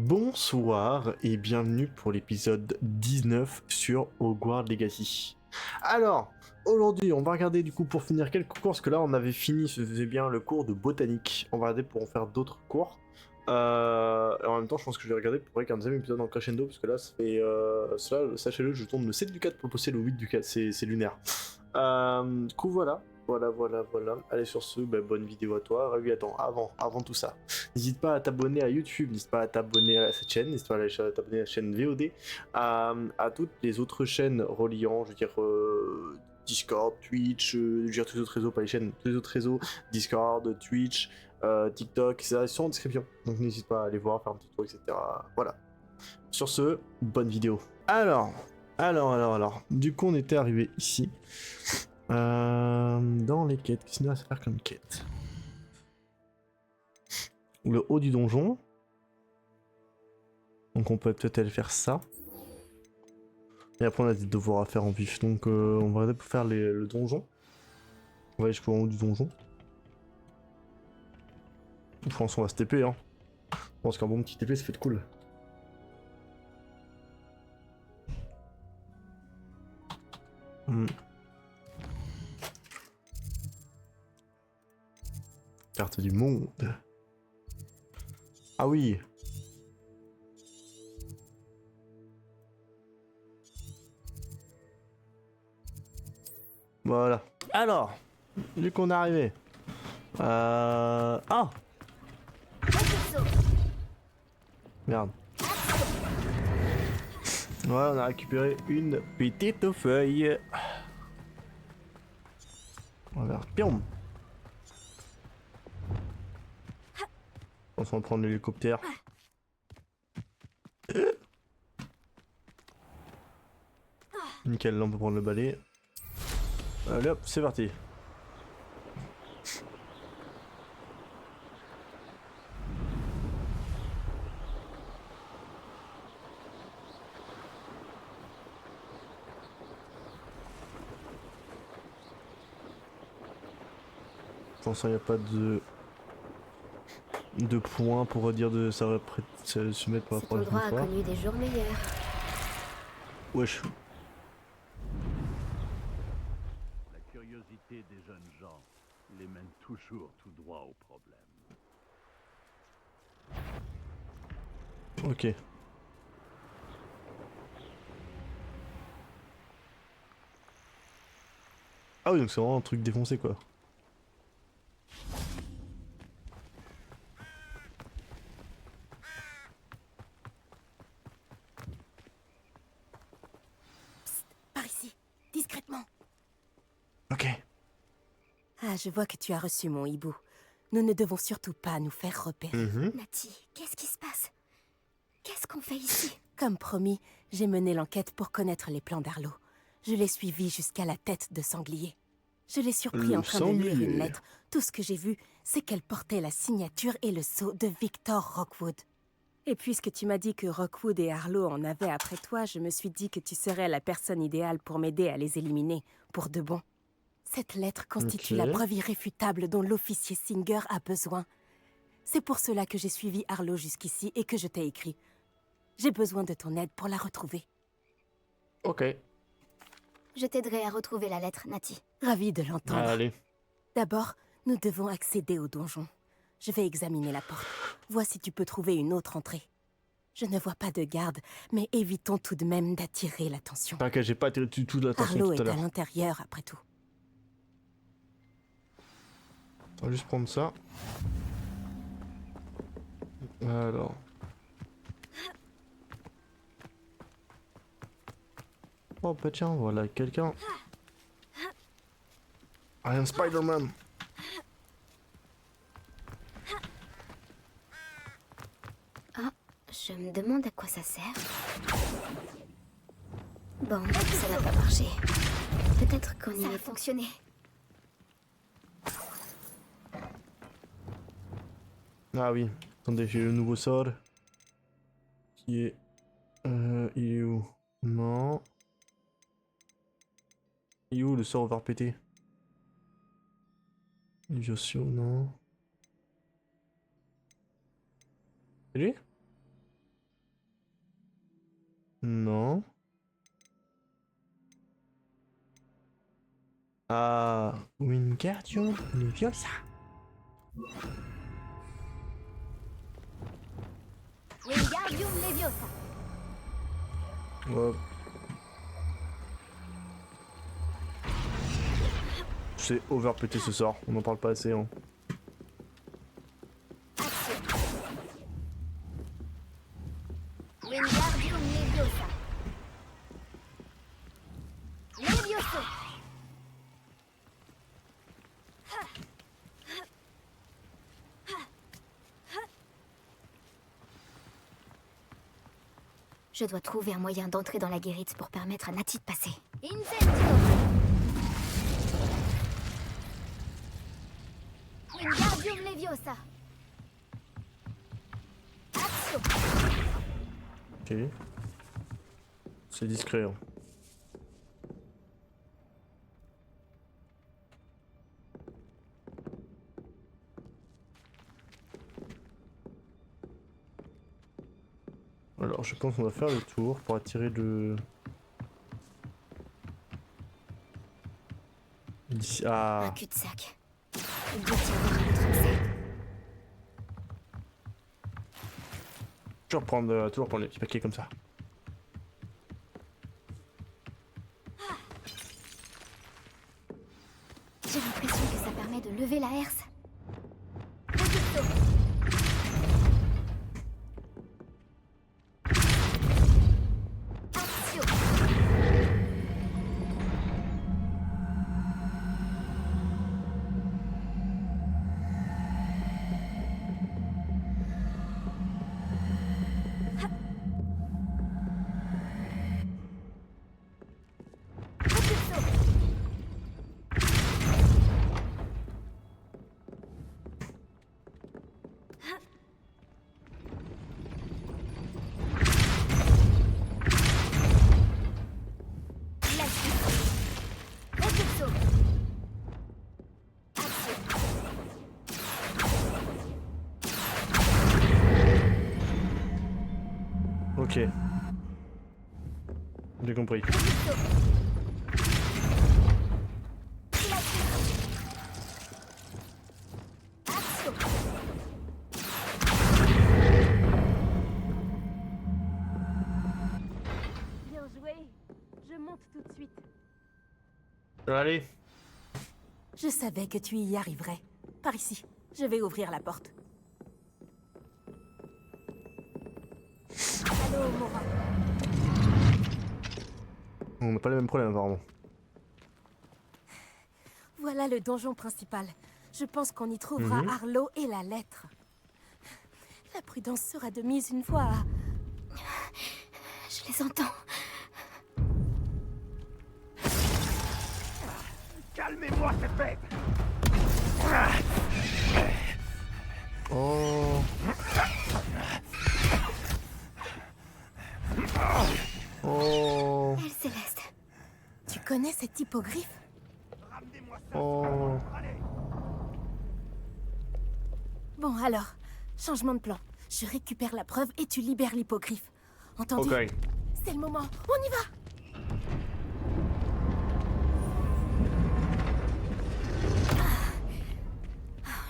Bonsoir et bienvenue pour l'épisode 19 sur Hogwarts Legacy. Alors, aujourd'hui on va regarder du coup pour finir quelques cours, parce que là on avait fini, ce faisait bien le cours de botanique. On va regarder pour en faire d'autres cours. Et en même temps je pense que je vais regarder pour un deuxième épisode en crescendo, parce que là ça fait... sachez-le, je tourne le 7 du 4 pour poster le 8 du 4, c'est lunaire. Du coup voilà. Voilà. Allez sur ce, bonne vidéo à toi. Ah oui, attends, avant tout ça, n'hésite pas à t'abonner à YouTube, n'hésite pas à t'abonner à cette chaîne, n'hésite pas à t'abonner à la chaîne VOD, à toutes les autres chaînes reliant, je veux dire, Discord, Twitch, je veux dire tous les autres réseaux, pas les chaînes, tous les autres réseaux, Discord, Twitch, TikTok, etc. Ils sont en description, donc n'hésite pas à aller voir, faire un petit tour, etc. Voilà. Sur ce, bonne vidéo. Alors, du coup on était arrivé ici. Dans les quêtes, qu'est-ce qu'il y a à faire comme quête? Le haut du donjon. Donc on peut peut-être aller faire ça. Et après on a des devoirs à faire en vif. Donc on va aller pour faire le donjon. On va aller jusqu'au haut du donjon. Je pense qu'on va se TP hein. Je pense qu'un bon petit TP ça fait de cool. Carte du monde. Ah oui. Voilà. Alors, vu qu'on est arrivé. Ah. Merde. Ouais, on a récupéré une petite feuille. On va faire pion. On va prendre l'hélicoptère. Nickel, là on peut prendre le balai. Allez hop, c'est parti. Pour l'instant, il n'y a pas de points pour dire de ça va se mettre pour la prochaine fois. Cet endroit a connu des jours meilleurs. Wesh. La curiosité des jeunes gens les mène toujours tout droit au problème. Ok. Ah oui, donc c'est vraiment un truc défoncé quoi. Psst, par ici, discrètement. Ok. Ah, je vois que tu as reçu mon hibou. Nous ne devons surtout pas nous faire repérer. Natty, qu'est-ce qui se passe? Qu'est-ce qu'on fait ici? Comme promis, j'ai mené l'enquête pour connaître les plans d'Arlo. Je l'ai suivi jusqu'à la tête de sanglier. Je l'ai surpris en train de lire une lettre. Tout ce que j'ai vu, c'est qu'elle portait la signature et le sceau de Victor Rockwood. Et puisque tu m'as dit que Rockwood et Arlo en avaient après toi, je me suis dit que tu serais la personne idéale pour m'aider à les éliminer, pour de bon. Cette lettre constitue la preuve irréfutable dont l'officier Singer a besoin. C'est pour cela que j'ai suivi Arlo jusqu'ici et que je t'ai écrit. J'ai besoin de ton aide pour la retrouver. Ok. Je t'aiderai à retrouver la lettre, Natty. Ravie de l'entendre. Allez. D'abord, nous devons accéder au donjon. Je vais examiner la porte. Vois si tu peux trouver une autre entrée. Je ne vois pas de garde, mais évitons tout de même d'attirer l'attention. T'inquiète, j'ai pas attiré du tout de l'attention Arlo tout à est à l'heure. l'intérieur, après tout. On va juste prendre ça. Alors. Oh bah tiens, voilà quelqu'un. I am Spider-Man. Ah, je me demande à quoi ça sert. Bon, ça n'a pas marché. Peut-être qu'on y va fonctionner. Ah oui, attendez, j'ai le nouveau sort. Qui est... il est où? Non. Il est où le sort over pété? Josio, non. C'est lui? Non. Ah, Wingardium Leviosa. Wingardium Leviosa. Hop. C'est overpété ce sort, on en parle pas assez. Hein. Action. Wingardium Leviosa. Levioso. Je dois trouver un moyen d'entrer dans la guérite pour permettre à Nati de passer. Incendio. Wingardium Leviosa. Action. Ok. C'est discret. Hein. Alors je pense qu'on va faire le tour pour attirer le... Ici. Un Ah, cul-de-sac. Il doit y avoir un autre accès. toujours prendre les petits paquets comme ça. J'ai l'impression que ça permet de lever la herse. Action. Ok. J'ai compris. Action. Bien joué. Je monte tout de suite. Allez. Je savais que tu y arriverais. Par ici. Je vais ouvrir la porte. Allô, Mora. On n'a pas les mêmes problèmes apparemment. Voilà le donjon principal. Je pense qu'on y trouvera Arlo et la lettre. La prudence sera de mise une fois à... Je les entends. Calmez-moi, cette bête! Oh. Oh. Elle Céleste. Tu connais cet hippogriffe? Oh. Bon, alors, changement de plan. Je récupère la preuve et tu libères l'hippogriffe. Entendu? Ok. C'est le moment. On y va!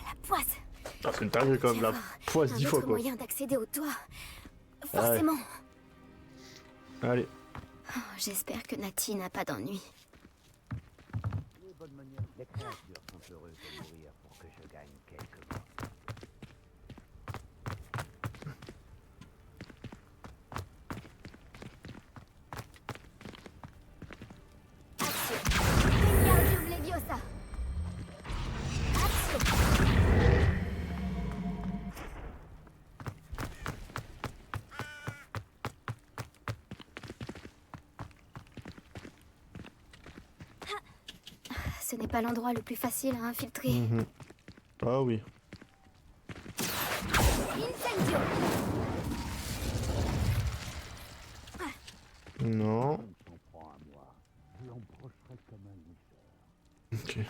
La poisse. Ah, c'est une dinguerie quand même, la poisse 10 fois Un autre quoi. moyen d'accéder au toit. Forcément. Allez. Oh, j'espère que Nati n'a pas d'ennui. Les bonnes manières, les créatures sont heureuses de mourir pour que je gagne quelques mois. Action. Wingardium Leviosa. Action. Ce n'est pas l'endroit le plus facile à infiltrer. Mhm. Ah oui. Incendio. Non. On s'en prend à moi. Je l'embrocherai comme un licheur. Ok.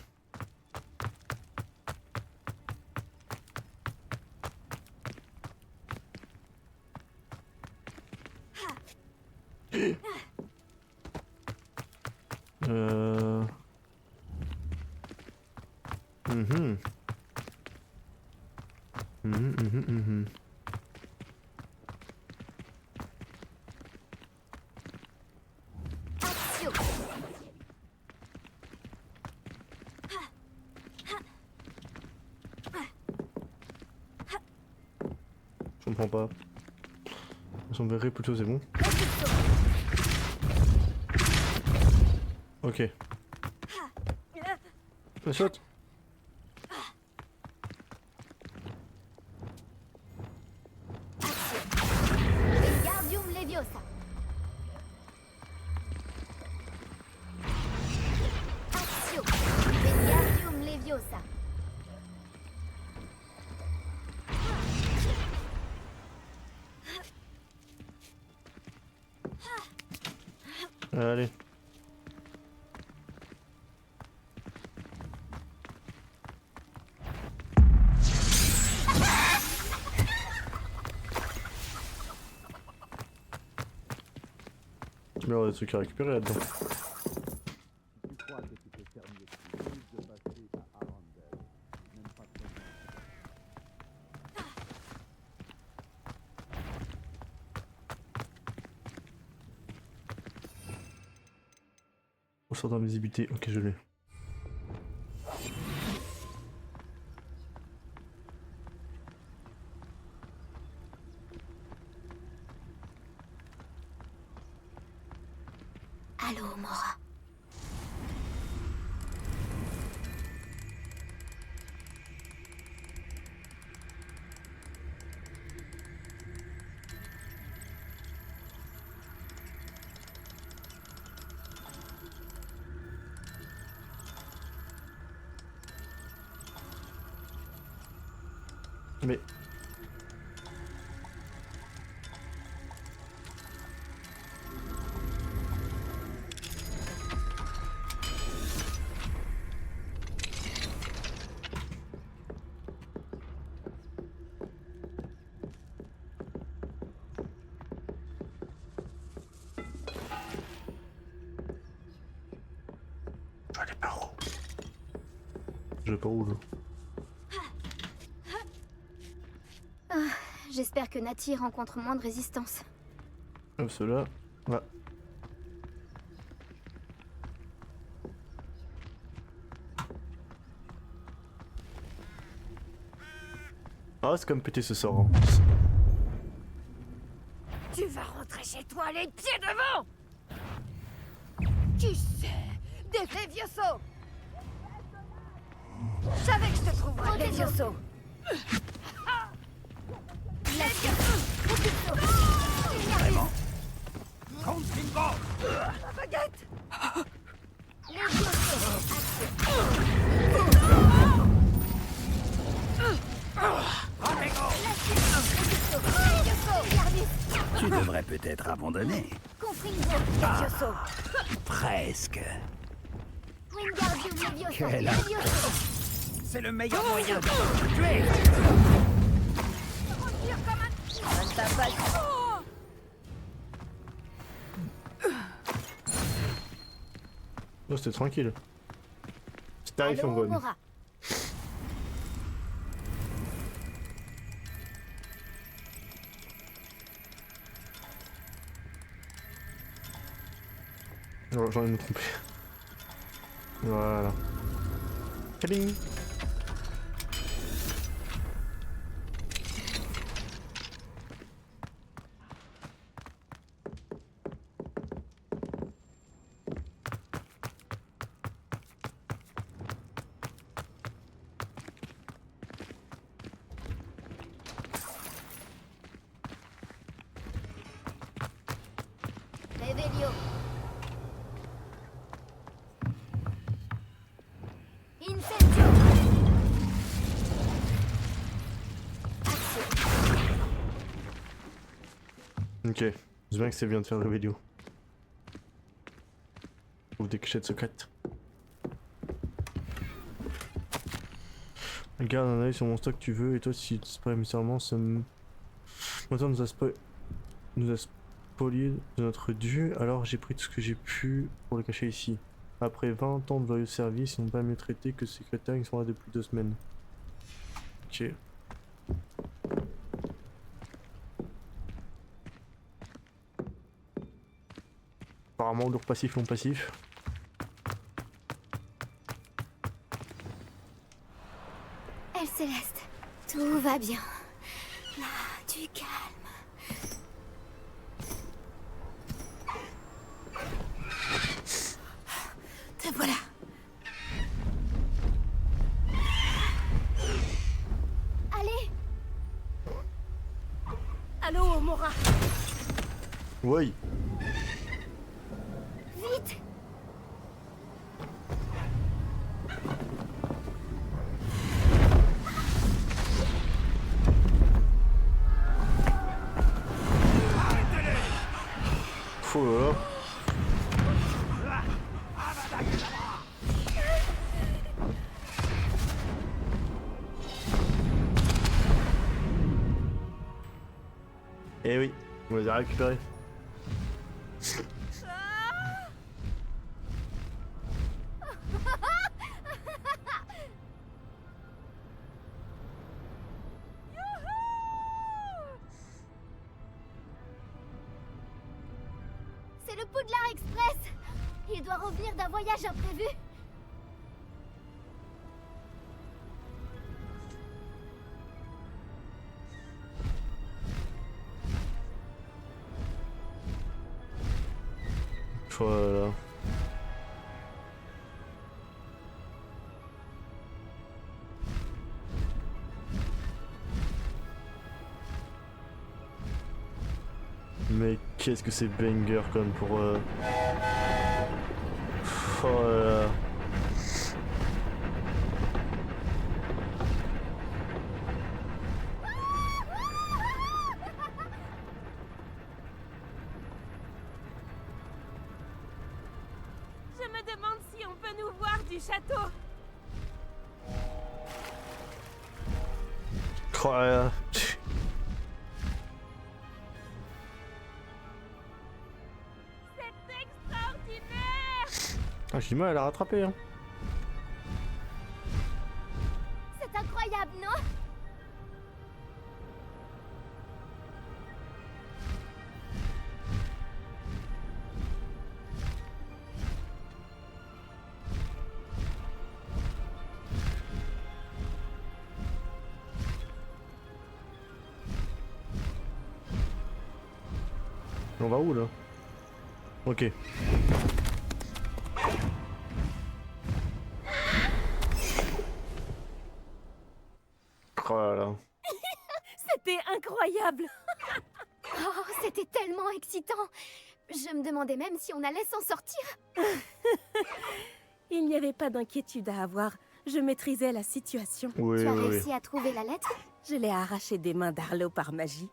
Mhm. Mhm, mhm, mhm. Action. Je comprends pas. J'enverrai plutôt, c'est bon. Ok. Ça saute. Wingardium Leviosa. Action. Wingardium Leviosa. Allez. Mais on a des trucs à récupérer là-dedans. Tu crois que tu peux faire mieux que de passer à Arendelle, même pas très loin. On sort d'invisibilité. Ok, je l'ai. Allô, Mora. Mais... Je vais aller par où? Je vais par où, là? J'espère que Nati rencontre moins de résistance. Hop, ceux-là. Ouais. Ah, c'est comme péter ce sort. Hein. Tu vas rentrer chez toi les pieds devant. Qui c'est? Des Levioso. Je savais que je te trouverais, Levioso. Vraiment? Compte bingo! La baguette. Tu devrais peut-être abandonner. Levioso. Presque. Wingardium Leviosa. Quel Leviosa. C'est le meilleur moyen de te tuer. Donne ta balle. Oh, c'était tranquille. C'est terrifiant, Allô, Gon. Mora. Oh, j'en ai me tromper. Voilà. Tading. Revelio. Incendio. Ok. C'est bien que c'est bien de faire le vidéo. Trouve des cachettes secrètes. Garde un œil sur mon stock tu veux et toi si tu spray nécessairement ça me... Maintenant nous a spolié de notre dieu, alors j'ai pris tout ce que j'ai pu pour le cacher ici. Après 20 ans de loyaux services, ils n'ont pas mieux traité que ces crétins qui sont là depuis 2 semaines. Ok. Apparemment, lourd passif, long passif. Elle Céleste, tout va bien. Là, du calme. Te voilà. Allez, Allô, Omora. Oui. vite. Oh là là. Eh oui, on les a récupérés. C'est le Poudlard Express. Il doit revenir d'un voyage imprévu. Voilà. Mais qu'est-ce que c'est banger comme pour... Oh là là. Je me demande si on peut nous voir du château. Oh là là. C'est extraordinaire. Ah, j'ai du mal à la rattraper, hein. C'est incroyable, non? On va où là? Ok. Oh là là. C'était incroyable. Oh, c'était tellement excitant. Je me demandais même si on allait s'en sortir. Il n'y avait pas d'inquiétude à avoir. Je maîtrisais la situation. Oui, Tu as oui, oui. réussi à trouver la lettre? Je l'ai arrachée des mains d'Arlo par magie.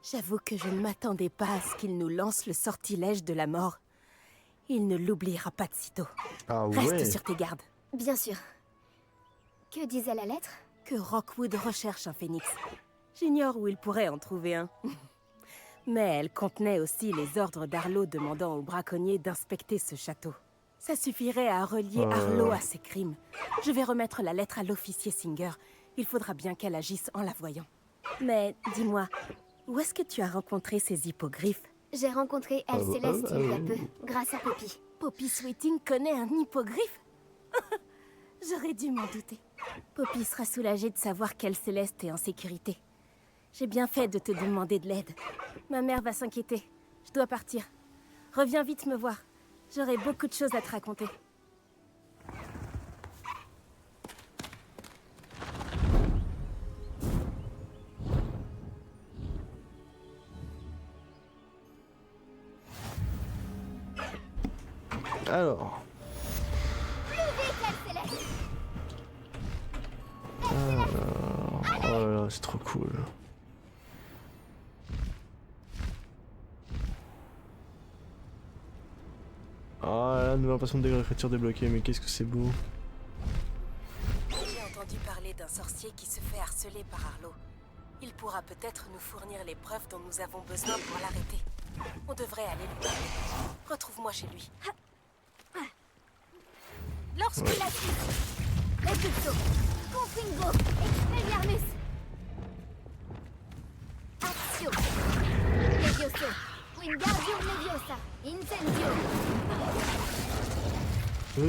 J'avoue que je ne m'attendais pas à ce qu'il nous lance le sortilège de la mort. Il ne l'oubliera pas de sitôt. Ah ouais. Reste sur tes gardes. Bien sûr. Que disait la lettre? Que Rockwood recherche un phénix. J'ignore où il pourrait en trouver un. Mais elle contenait aussi les ordres d'Arlo demandant aux braconniers d'inspecter ce château. Ça suffirait à relier Arlo à ses crimes. Je vais remettre la lettre à l'officier Singer. Il faudra bien qu'elle agisse en la voyant. Mais dis-moi, où est-ce que tu as rencontré ces hippogriffes? J'ai rencontré Elle Céleste il y a peu, grâce à Poppy. Poppy Sweeting connaît un hippogriffe? J'aurais dû m'en douter. Poppy sera soulagée de savoir qu'Elle Céleste est en sécurité. J'ai bien fait de te demander de l'aide. Ma mère va s'inquiéter. Je dois partir. Reviens vite me voir. J'aurai beaucoup de choses à te raconter. Alors. Oh là là, c'est trop cool. Ah là, nouvelle façon de d'écriture débloquée, mais qu'est-ce que c'est beau. J'ai entendu parler d'un sorcier qui se fait harceler par Arlo. Il pourra peut-être nous fournir les preuves dont nous avons besoin pour l'arrêter. On devrait aller lui parler. Retrouve-moi chez lui. Lorsque La suite. Repulso. Confingo. Expelliarmus. Actio. Levioso. Wingardium Leviosa. Incendio. La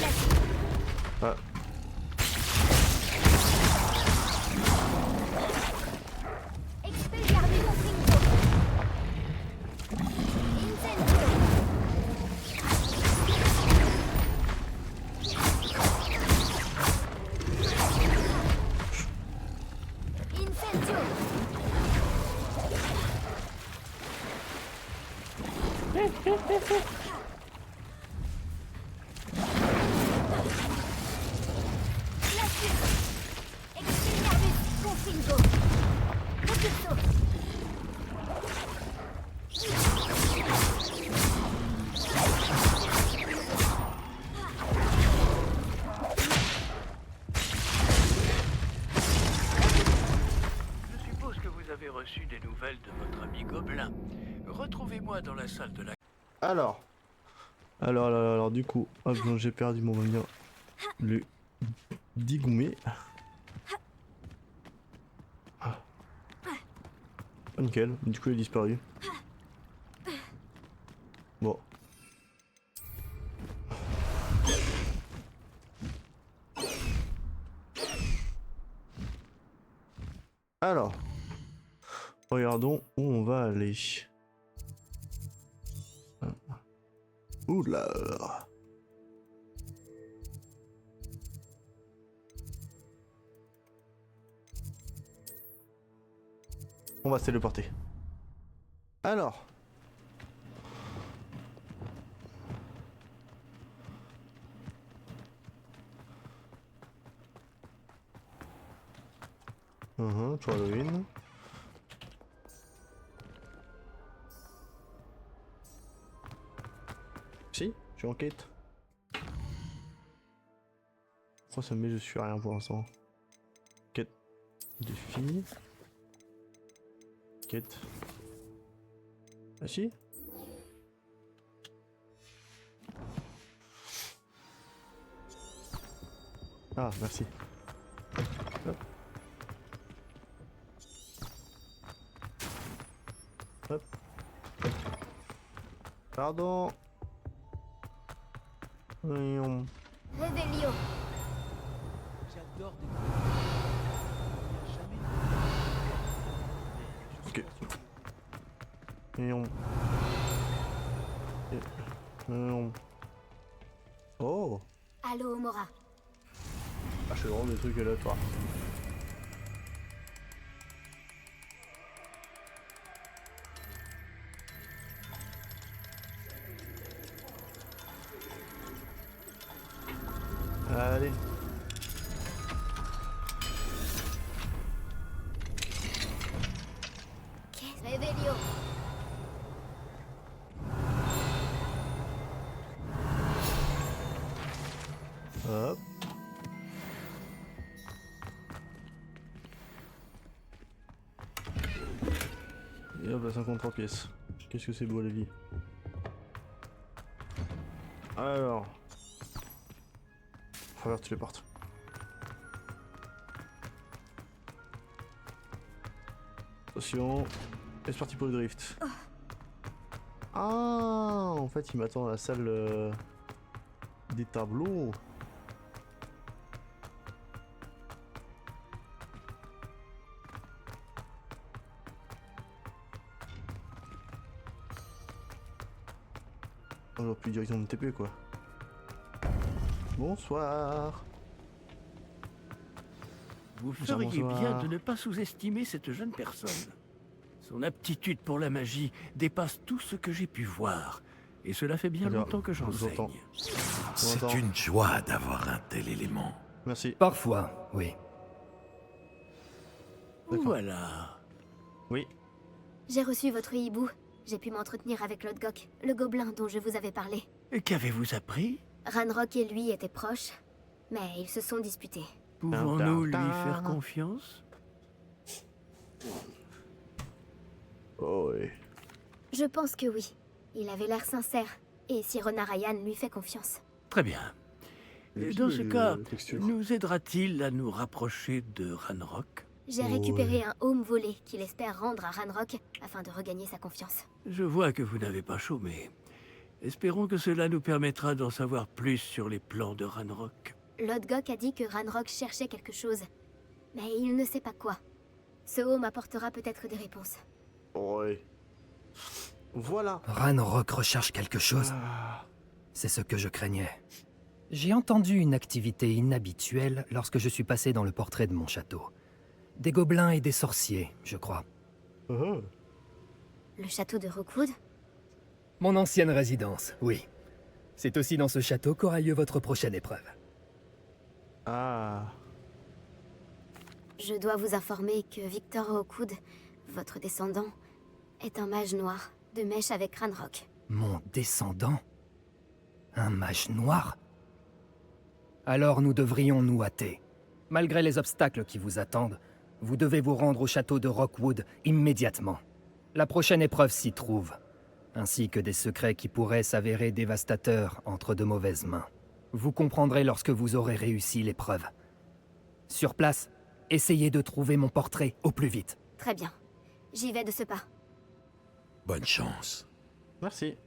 suite. Ah. Expelliarmus Confingo. Incendio. Incendio. La suite. Expelliarmus Confingo. Repulso. Je suppose que vous avez reçu des nouvelles de votre ami Gobelin. Retrouvez-moi dans la salle de la... Alors, du coup, hop, non, j'ai perdu mon bien. Le Digoumé. Ah, nickel, du coup il a disparu. Bon. Alors, regardons où on va aller. Oula. On va se téléporter. Alors. Pour Halloween. Si, je suis en quête. Pourquoi ça me met je suis à rien pour l'instant? Quête. Défi. Quête. Ah si? Ah, merci. Hop. Hop. Pardon. Voyons. Revelio. J'adore des... Ok. Voyons. Voyons. Oh. Allo Mora. Ah, je fais vraiment des trucs aléatoires. Allez. Revelio. Hop. Et hop, là, 53 pièces. Qu'est-ce que c'est beau la vie. Alors. Faut ouvrir toutes les portes. Attention. Et c'est parti pour le drift. Ah, en fait, il m'attend à la salle des tableaux. On aurait pu directement me TP quoi. Bonsoir. Vous feriez Bonsoir. bien de ne pas sous-estimer cette jeune personne. Son aptitude pour la magie dépasse tout ce que j'ai pu voir. Et cela fait bien Alors, longtemps que je vous entends. j'enseigne. C'est entend. une joie d'avoir un tel élément. Merci. Parfois, oui. D'accord. Voilà. Oui. J'ai reçu votre hibou. J'ai pu m'entretenir avec Lodgok, le gobelin dont je vous avais parlé. Et qu'avez-vous appris? Ranrock et lui étaient proches, mais ils se sont disputés. Pouvons-nous lui faire confiance? Oh oui. Je pense que oui. Il avait l'air sincère. Et Sirona Ryan lui fait confiance. Très bien. Et Dans puis, ce cas, texture. nous aidera-t-il à nous rapprocher de Ranrock? J'ai récupéré un home volé qu'il espère rendre à Ranrock afin de regagner sa confiance. Je vois que vous n'avez pas chômé. Espérons que cela nous permettra d'en savoir plus sur les plans de Ranrock. Lodgok a dit que Ranrock cherchait quelque chose. Mais il ne sait pas quoi. Ce home apportera peut-être des réponses. Ouais. Voilà. Ranrock recherche quelque chose. Ah. C'est ce que je craignais. J'ai entendu une activité inhabituelle lorsque je suis passé dans le portrait de mon château. Des gobelins et des sorciers, je crois. Oh. Le château de Rookwood? Mon ancienne résidence, oui. C'est aussi dans ce château qu'aura lieu votre prochaine épreuve. Ah. Je dois vous informer que Victor Rookwood, votre descendant, est un mage noir, de mèche avec Ranrock. Mon descendant? Un mage noir? Alors nous devrions nous hâter. Malgré les obstacles qui vous attendent, vous devez vous rendre au château de Rookwood immédiatement. La prochaine épreuve s'y trouve, ainsi que des secrets qui pourraient s'avérer dévastateurs entre de mauvaises mains. Vous comprendrez lorsque vous aurez réussi l'épreuve. Sur place, essayez de trouver mon portrait au plus vite. Très bien. J'y vais de ce pas. Bonne chance. Merci.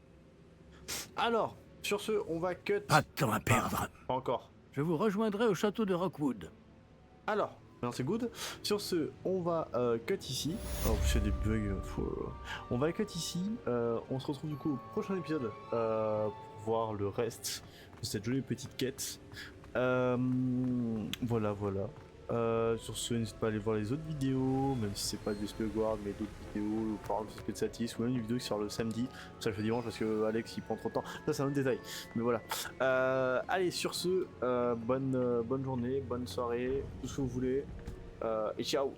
Alors, sur ce, on va cut. Pas de temps à perdre. Pas encore. Je vous rejoindrai au château de Rookwood. Alors, non, c'est good. Sur ce, on va cut ici. Oh, c'est des bugs. On va cut ici. On se retrouve du coup au prochain épisode pour voir le reste de cette jolie petite quête. Voilà. Sur ce, n'hésitez pas à aller voir les autres vidéos, même si c'est pas du Guard, mais d'autres vidéos, par exemple Spé de Satis, ou même une vidéo qui sort le samedi. Ça je fais dimanche parce que Alex il prend trop de temps. Ça c'est un autre détail. Mais voilà. Allez, sur ce, bonne journée, bonne soirée, tout ce que vous voulez. Et ciao.